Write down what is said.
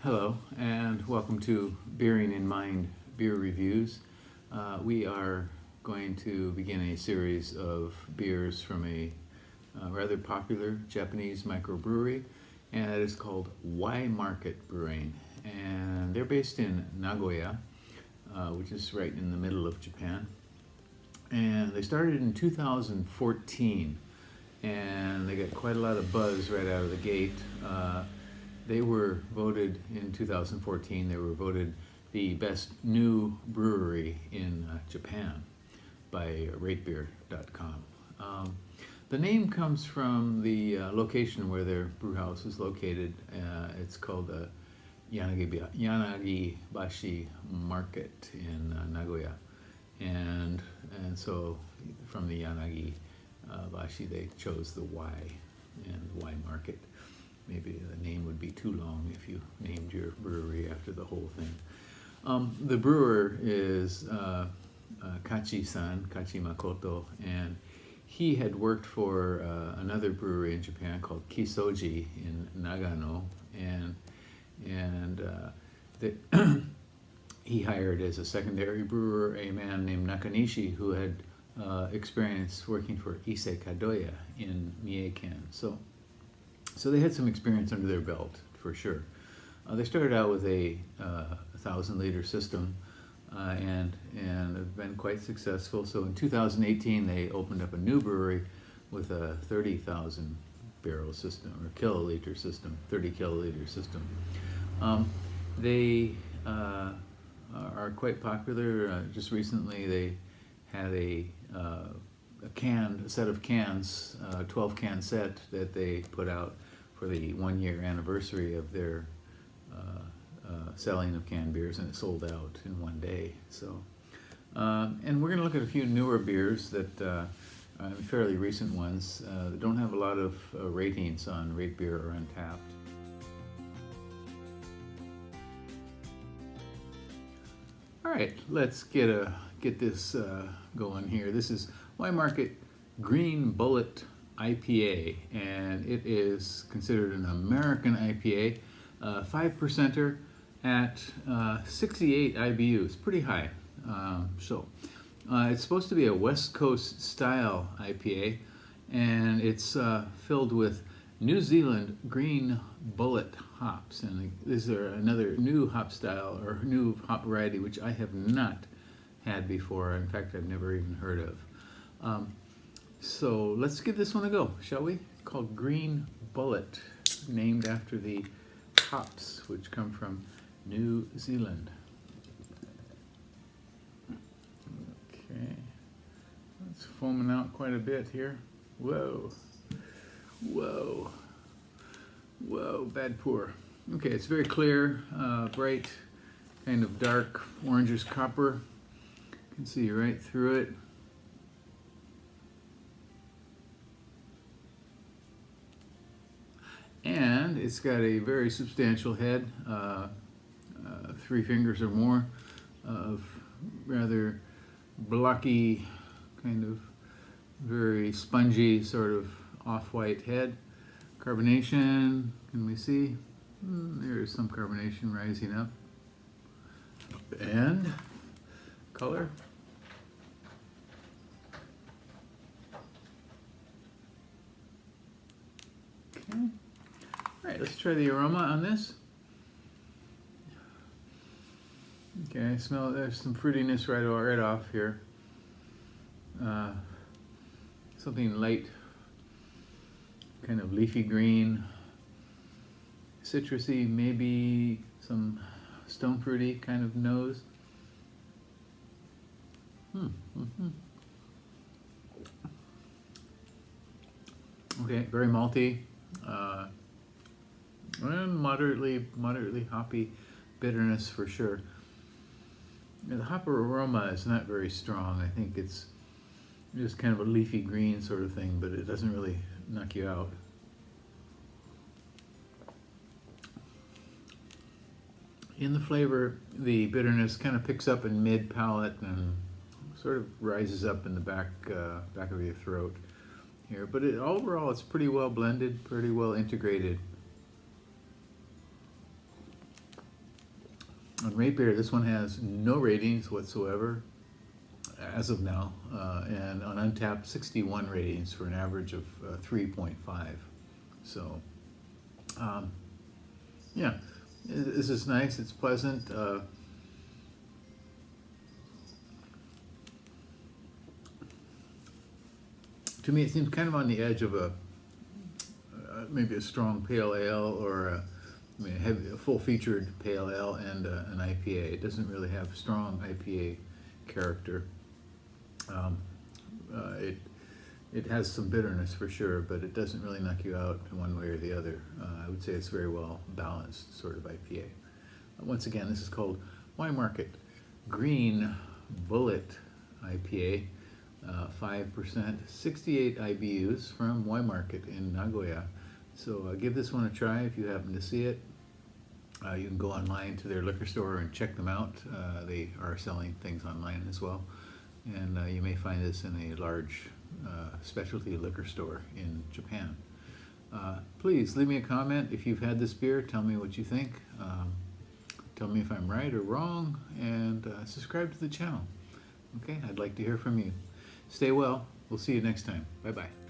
Hello, and welcome to Bearing in Mind Beer Reviews. We are going to begin a series of beers from a rather popular Japanese microbrewery, and it is called Y Market Brewing. And they're based in Nagoya, which is right in the middle of Japan. And they started in 2014, and they got quite a lot of buzz right out of the gate. They were voted in 2014, they were voted the best new brewery in Japan by ratebeer.com. The name comes from the location where their brew house is located. It's called Yanagibashi Market in Nagoya. And so from the Yanagibashi they chose the Y and Y Market. Maybe the name would be too long if you named your brewery after the whole thing. The brewer is Kachi-san, Kachi Makoto, and he had worked for another brewery in Japan called Kisoji in Nagano, and he hired as a secondary brewer a man named Nakanishi who had experience working for Issei Kadoya in Mie-ken. So they had some experience under their belt, for sure. They started out with a 1,000-liter system and have been quite successful. So in 2018, they opened up a new brewery with a 30,000 barrel system, or kiloliter system, 30 kiloliter system. They are quite popular. Just recently, they had a set of cans, 12 can set that they put out for the 1-year anniversary of their selling of canned beers, and it sold out in one day. So, and we're going to look at a few newer beers that fairly recent ones that don't have a lot of ratings on Rate Beer or Untapped. All right, let's get this going here. This is Y Market Green Bullet IPA, and it is considered an American IPA, 5%er at 68 IBUs, pretty high. It's supposed to be a West Coast style IPA, and it's filled with New Zealand Green Bullet hops, and these are another new hop style or new hop variety which I have not had before. In fact, I've never even heard of. So let's give this one a go, shall we? It's called Green Bullet, named after the hops which come from New Zealand. Okay, it's foaming out quite a bit here. Whoa, whoa, whoa, bad pour. Okay, it's very clear, bright, kind of dark orangish copper. You can see right through it. And it's got a very substantial head, 3 fingers or more, of rather blocky, kind of very spongy, sort of off-white head. Carbonation, can we see? There's some carbonation rising up. And color. Okay. All right, let's try the aroma on this. Okay, I smell there's some fruitiness right off here. Something light, kind of leafy green, citrusy, maybe some stone fruity kind of nose. Okay, very malty. And moderately hoppy bitterness for sure. The hopper aroma is not very strong. I think it's just kind of a leafy green sort of thing, but it doesn't really knock you out. In the flavor, the bitterness kind of picks up in mid-palate and sort of rises up in the back of your throat here. But overall, it's pretty well blended, pretty well integrated. On Rate Beer, this one has no ratings whatsoever as of now, and on Untapped, 61 ratings for an average of 3.5. So, yeah, this is nice. It's pleasant. To me, it seems kind of on the edge of maybe a strong pale ale, or a full-featured pale ale and an IPA. It doesn't really have strong IPA character. It has some bitterness for sure, but it doesn't really knock you out in one way or the other. I would say it's very well balanced sort of IPA. Once again, this is called Y Market Green Bullet IPA, 5%, 68 IBUs from Y Market in Nagoya. So give this one a try if you happen to see it. You can go online to their liquor store and check them out. They are selling things online as well. And you may find this in a large specialty liquor store in Japan. Please leave me a comment if you've had this beer. Tell me what you think. Tell me if I'm right or wrong, and subscribe to the channel. Okay, I'd like to hear from you. Stay well. We'll see you next time. Bye-bye.